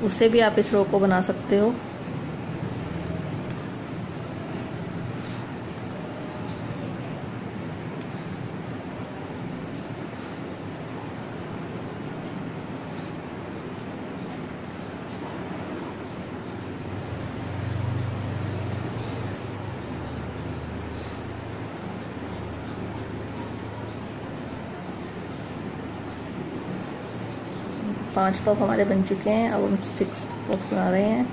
उससे भी आप इस रो को बना सकते हो। पांच पफ हमारे बन चुके हैं। अब हम 6 पफ बना रहे हैं।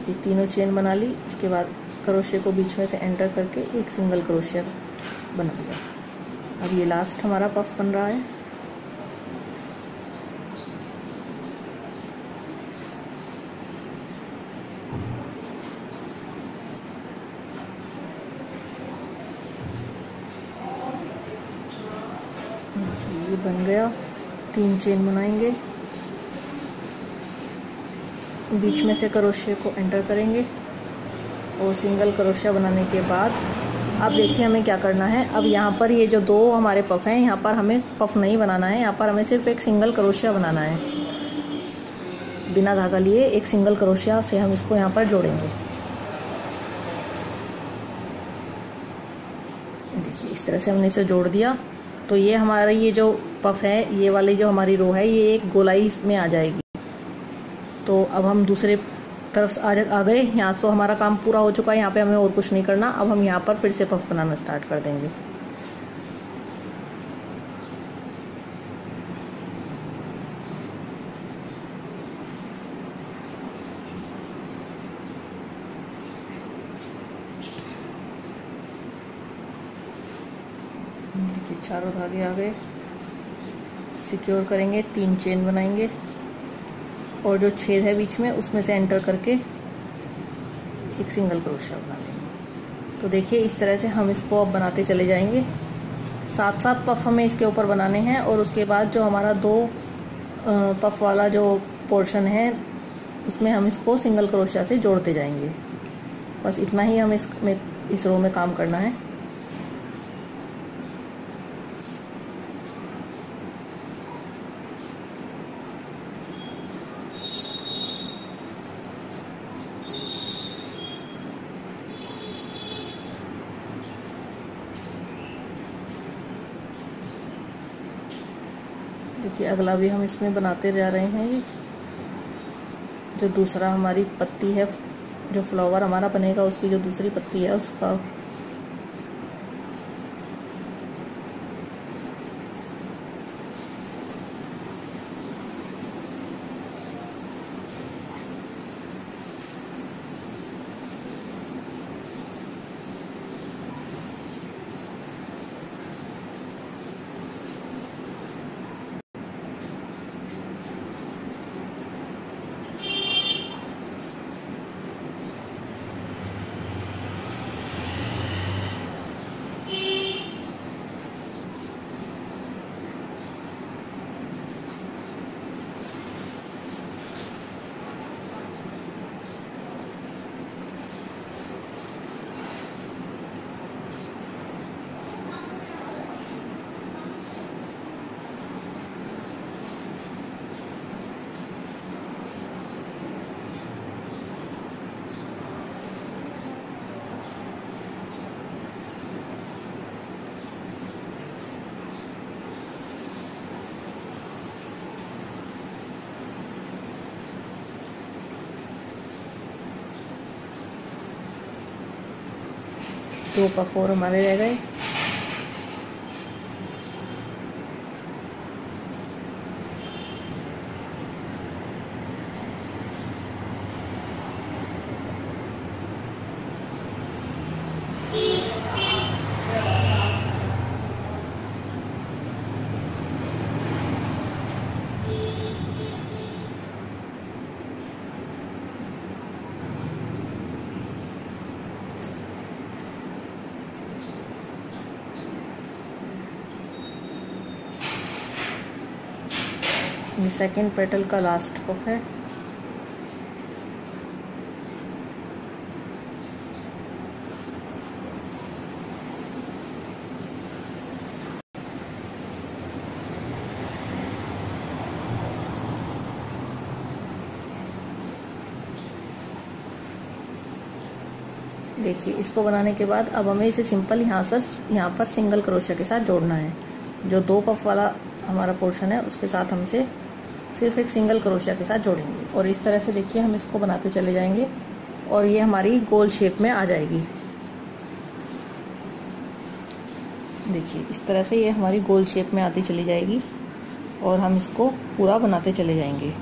ये तीनों चेन बना ली। उसके बाद क्रोशे को बीच में से एंटर करके एक सिंगल क्रोशिया बना लिया। अब ये लास्ट हमारा पफ बन रहा है। ये बन गया। 3 चेन बनाएंगे, बीच में से क्रोशिया को एंटर करेंगे और सिंगल क्रोशिया बनाने के बाद अब देखिए हमें क्या करना है। अब यहाँ पर ये जो 2 हमारे पफ हैं, यहाँ पर हमें पफ नहीं बनाना है। यहाँ पर हमें सिर्फ एक सिंगल क्रोशिया बनाना है। बिना धागा लिए एक सिंगल क्रोशिया से हम इसको यहाँ पर जोड़ेंगे। देखिए इस तरह से हमने इसे जोड़ दिया। तो ये हमारा ये जो पफ है, ये वाली जो हमारी रो है, ये एक गोलाई में आ जाएगी। तो अब हम दूसरे तरफ आ गए। यहाँ तो हमारा काम पूरा हो चुका है। यहाँ पे हमें और कुछ नहीं करना। अब हम यहाँ पर फिर से पफ बनाना स्टार्ट कर देंगे। देखिए चारों धागे आ गए। सिक्योर करेंगे, 3 चेन बनाएंगे और जो छेद है बीच में उसमें से एंटर करके एक सिंगल क्रोशिया बना लेंगे। तो देखिए इस तरह से हम इसको अब बनाते चले जाएंगे। 7 पफ हमें इसके ऊपर बनाने हैं और उसके बाद जो हमारा 2 पफ वाला जो पोर्शन है उसमें हम इसको सिंगल क्रोशिया से जोड़ते जाएंगे। बस इतना ही हमें इस रो में काम करना है। देखिए अगला भी हम इसमें बनाते जा रहे हैं। जो दूसरा हमारी पत्ती है, जो फ्लावर हमारा बनेगा, उसकी जो दूसरी पत्ती है उसका दो पफ और हमारे रह गए। ये सेकंड पेटल का लास्ट पफ है। देखिए इसको बनाने के बाद अब हमें इसे सिंपल यहाँ पर सिंगल क्रोशिया के साथ जोड़ना है। जो 2 पफ वाला हमारा पोर्शन है उसके साथ हम इसे सिर्फ एक सिंगल क्रोशिया के साथ जोड़ेंगे। और इस तरह से देखिए हम इसको बनाते चले जाएंगे और ये हमारी गोल शेप में आ जाएगी। देखिए इस तरह से ये हमारी गोल शेप में आती चली जाएगी और हम इसको पूरा बनाते चले जाएंगे।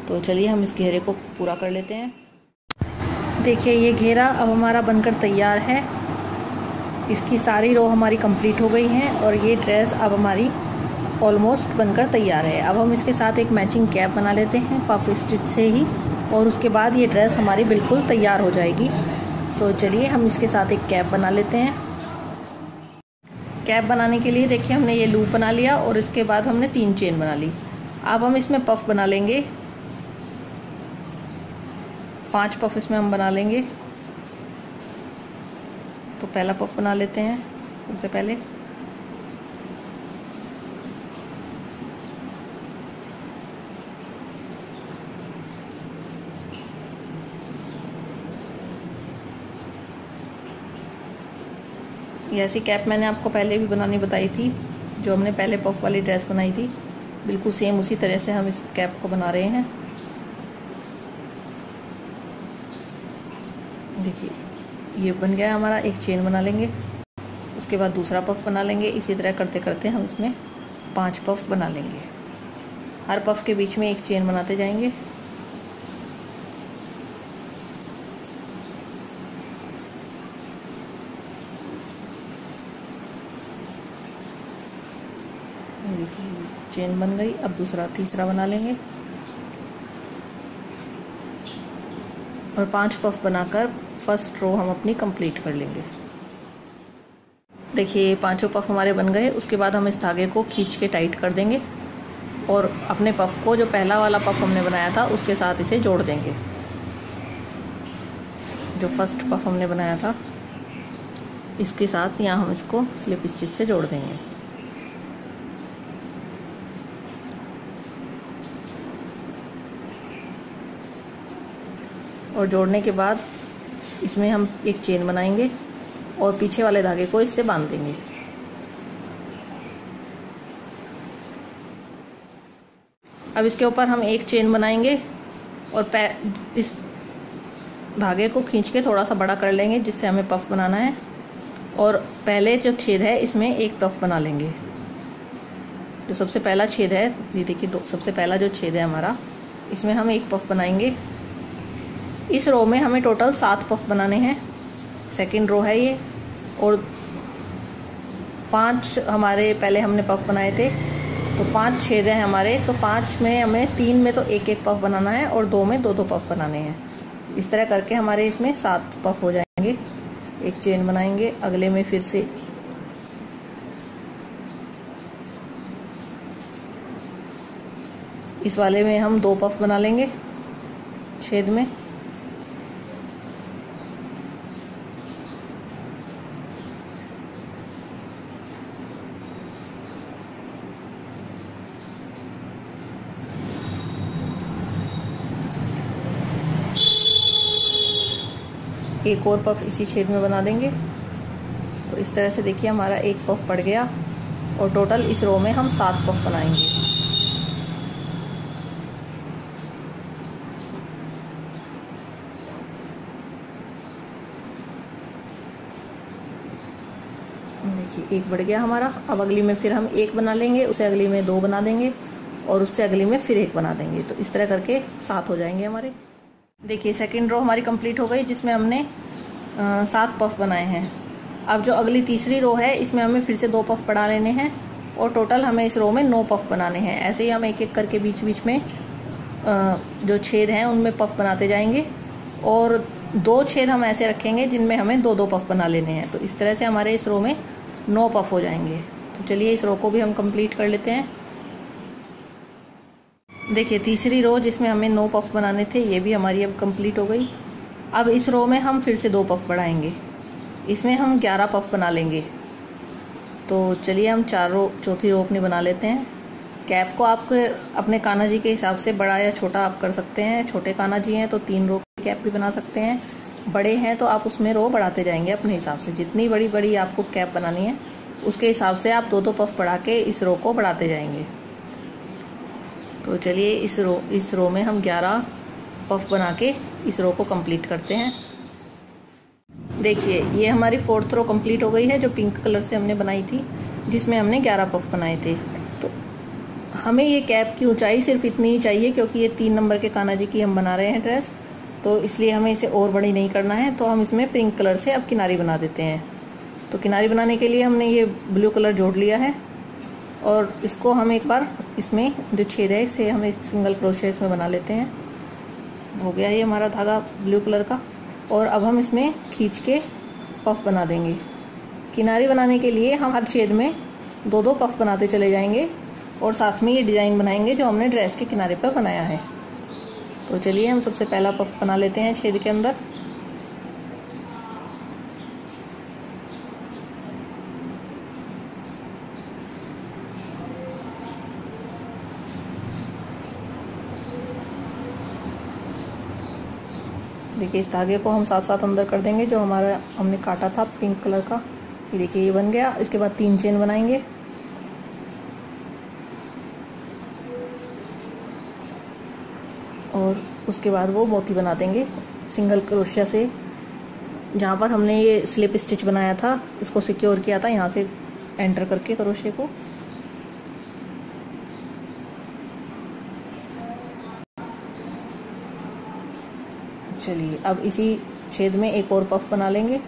तो चलिए हम इस घेरे को पूरा कर लेते हैं। देखिए ये घेरा अब हमारा बनकर तैयार है। इसकी सारी रो हमारी कंप्लीट हो गई हैं और ये ड्रेस अब हमारी ऑलमोस्ट बनकर तैयार है। अब हम इसके साथ एक मैचिंग कैप बना लेते हैं पफ स्टिच से ही, और उसके बाद ये ड्रेस हमारी बिल्कुल तैयार हो जाएगी। तो चलिए हम इसके साथ एक कैप बना लेते हैं। कैप बनाने के लिए देखिए हमने ये लूप बना लिया और इसके बाद हमने 3 चेन बना ली। अब हम इसमें पफ बना लेंगे। 5 पफ इसमें हम बना लेंगे। तो पहला पफ बना लेते हैं सबसे पहले। ये ऐसी कैप मैंने आपको पहले भी बनानी बताई थी, जो हमने पहले पफ वाली ड्रेस बनाई थी। बिल्कुल सेम उसी तरह से हम इस कैप को बना रहे हैं। देखिए ये बन गया हमारा। एक चेन बना लेंगे, उसके बाद दूसरा पफ बना लेंगे। इसी तरह करते करते हम इसमें 5 पफ बना लेंगे। हर पफ के बीच में एक चेन बनाते जाएंगे। देखिए चेन बन गई। अब तीसरा बना लेंगे और 5 पफ बनाकर फर्स्ट रो हम अपनी कंप्लीट कर लेंगे। देखिए ये 5 पफ हमारे बन गए। उसके बाद हम इस धागे को खींच के टाइट कर देंगे और अपने पफ को, जो पहला वाला पफ हमने बनाया था, उसके साथ इसे जोड़ देंगे। जो फर्स्ट पफ हमने बनाया था इसके साथ यहाँ हम इसको स्लिप स्टिच से जोड़ देंगे। और जोड़ने के बाद इसमें हम एक चेन बनाएंगे और पीछे वाले धागे को इससे बांध देंगे। अब इसके ऊपर हम एक चेन बनाएंगे और इस धागे को खींच के थोड़ा सा बड़ा कर लेंगे, जिससे हमें पफ बनाना है। और पहले जो छेद है इसमें एक पफ बना लेंगे। जो सबसे पहला छेद है, ये देखिए सबसे पहला जो छेद है हमारा, इसमें हम एक पफ बनाएंगे। इस रो में हमें टोटल 7 पफ बनाने हैं। सेकंड रो है ये, और 5 हमारे पहले हमने पफ बनाए थे, तो 5 छेद हैं हमारे। तो 5 में हमें 3 में तो एक एक पफ बनाना है और 2 में 2 पफ बनाने हैं। इस तरह करके हमारे इसमें 7 पफ हो जाएंगे। एक चेन बनाएंगे, अगले में फिर से इस वाले में हम 2 पफ बना लेंगे छेद में। एक और पफ इसी छेद में बना देंगे। तो इस तरह से देखिए हमारा एक पफ पड़ गया और टोटल इस रो में हम 7 पफ बनाएंगे। देखिए एक बढ़ गया हमारा। अब अगली में फिर हम एक बना लेंगे, उससे अगली में 2 बना देंगे और उससे अगली में फिर एक बना देंगे। तो इस तरह करके 7 हो जाएंगे हमारे। देखिए सेकंड रो हमारी कंप्लीट हो गई, जिसमें हमने 7 पफ बनाए हैं। अब जो अगली तीसरी रो है इसमें हमें फिर से 2 पफ बढ़ा लेने हैं और टोटल हमें इस रो में 9 पफ बनाने हैं। ऐसे ही हम एक एक करके बीच बीच में जो छेद हैं उनमें पफ बनाते जाएंगे और 2 छेद हम ऐसे रखेंगे जिनमें हमें 2-2 पफ बना लेने हैं। तो इस तरह से हमारे इस रो में 9 पफ हो जाएंगे। तो चलिए इस रो को भी हम कंप्लीट कर लेते हैं। देखिए तीसरी रो जिसमें हमें 9 पफ बनाने थे, ये भी हमारी अब कंप्लीट हो गई। अब इस रो में हम फिर से 2 पफ बढ़ाएंगे, इसमें हम 11 पफ बना लेंगे। तो चलिए हम चौथी रो अपनी बना लेते हैं। कैप को आप अपने कान्हा जी के हिसाब से बड़ा या छोटा आप कर सकते हैं। छोटे कान्हा जी हैं तो 3 रो की कैप भी बना सकते हैं, बड़े हैं तो आप उसमें रो बढ़ाते जाएंगे अपने हिसाब से। जितनी बड़ी बड़ी आपको कैप बनानी है उसके हिसाब से आप 2-2 पफ बढ़ा के इस रो को बढ़ाते जाएंगे। तो चलिए इस रो में हम 11 पफ बना के इस रो को कंप्लीट करते हैं। देखिए ये हमारी 4th रो कंप्लीट हो गई है, जो पिंक कलर से हमने बनाई थी, जिसमें हमने 11 पफ बनाए थे। तो हमें ये कैप की ऊंचाई सिर्फ इतनी ही चाहिए, क्योंकि ये 3 नंबर के कान्हा जी की हम बना रहे हैं ड्रेस, तो इसलिए हमें इसे और बड़ी नहीं करना है। तो हम इसमें पिंक कलर से अब किनारी बना देते हैं। तो किनारी बनाने के लिए हमने ये ब्लू कलर जोड़ लिया है, और इसको हम एक बार इसमें जो छेद है इससे हम एक सिंगल क्रोशे इसमें बना लेते हैं। हो गया ये हमारा धागा ब्लू कलर का। और अब हम इसमें खींच के पफ बना देंगे। किनारी बनाने के लिए हम हर छेद में 2-2 पफ बनाते चले जाएंगे, और साथ में ये डिज़ाइन बनाएंगे जो हमने ड्रेस के किनारे पर बनाया है। तो चलिए हम सबसे पहला पफ बना लेते हैं छेद के अंदर। देखिए इस धागे को हम साथ साथ अंदर कर देंगे, जो हमारा हमने काटा था पिंक कलर का। ये देखिए ये बन गया। इसके बाद 3 चेन बनाएंगे, और उसके बाद वो मोती बना देंगे सिंगल क्रोशिया से। जहाँ पर हमने ये स्लिप स्टिच बनाया था, इसको सिक्योर किया था, यहाँ से एंटर करके क्रोशिया को। चलिए अब इसी छेद में एक और पफ बना लेंगे।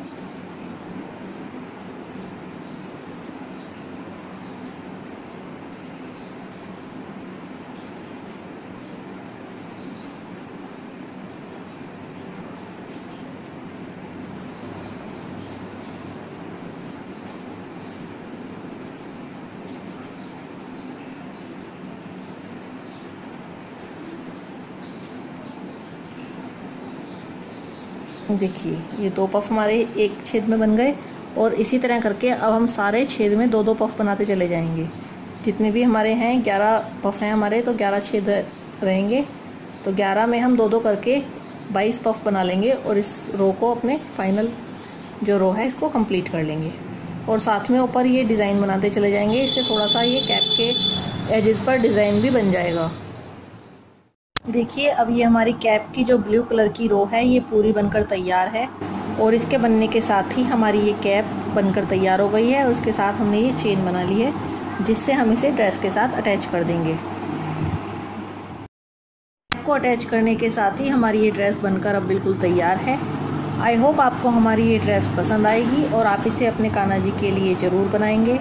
देखिए ये 2 पफ हमारे एक छेद में बन गए, और इसी तरह करके अब हम सारे छेद में 2-2 पफ बनाते चले जाएंगे। जितने भी हमारे हैं 11 पफ हैं हमारे, तो 11 छेद रहेंगे। तो 11 में हम 2-2 करके 22 पफ बना लेंगे, और इस रो को अपने फाइनल जो रो है इसको कंप्लीट कर लेंगे। और साथ में ऊपर ये डिज़ाइन बनाते चले जाएंगे। इससे थोड़ा सा ये कैप के एजेस पर डिज़ाइन भी बन जाएगा। देखिए अब ये हमारी कैप की जो ब्लू कलर की रो है ये पूरी बनकर तैयार है, और इसके बनने के साथ ही हमारी ये कैप बनकर तैयार हो गई है। और उसके साथ हमने ये चेन बना ली है, जिससे हम इसे ड्रेस के साथ अटैच कर देंगे। कैप को अटैच करने के साथ ही हमारी ये ड्रेस बनकर अब बिल्कुल तैयार है। आई होप आपको हमारी ये ड्रेस पसंद आएगी, और आप इसे अपने कान्हा जी के लिए ज़रूर बनाएंगे।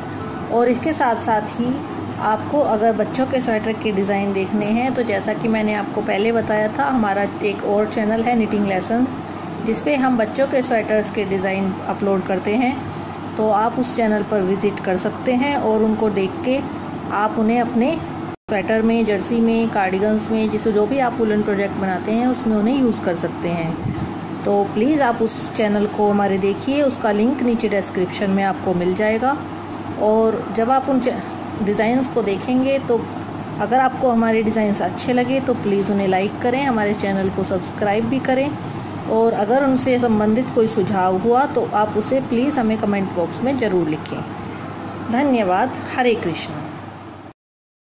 और इसके साथ साथ ही आपको अगर बच्चों के स्वेटर के डिज़ाइन देखने हैं, तो जैसा कि मैंने आपको पहले बताया था, हमारा एक और चैनल है निटिंग लेसन्स, जिस पे हम बच्चों के स्वेटर्स के डिज़ाइन अपलोड करते हैं। तो आप उस चैनल पर विज़िट कर सकते हैं, और उनको देख के आप उन्हें अपने स्वेटर में, जर्सी में, कार्डिगन्स में, जिसे जो भी आप वुलन प्रोजेक्ट बनाते हैं उसमें उन्हें यूज़ कर सकते हैं। तो प्लीज़ आप उस चैनल को हमारे देखिए, उसका लिंक नीचे डिस्क्रिप्शन में आपको मिल जाएगा। और जब आप उन डिज़ाइंस को देखेंगे, तो अगर आपको हमारे डिज़ाइंस अच्छे लगे तो प्लीज़ उन्हें लाइक करें, हमारे चैनल को सब्सक्राइब भी करें। और अगर उनसे संबंधित कोई सुझाव हुआ तो आप उसे प्लीज़ हमें कमेंट बॉक्स में ज़रूर लिखें। धन्यवाद। हरे कृष्ण।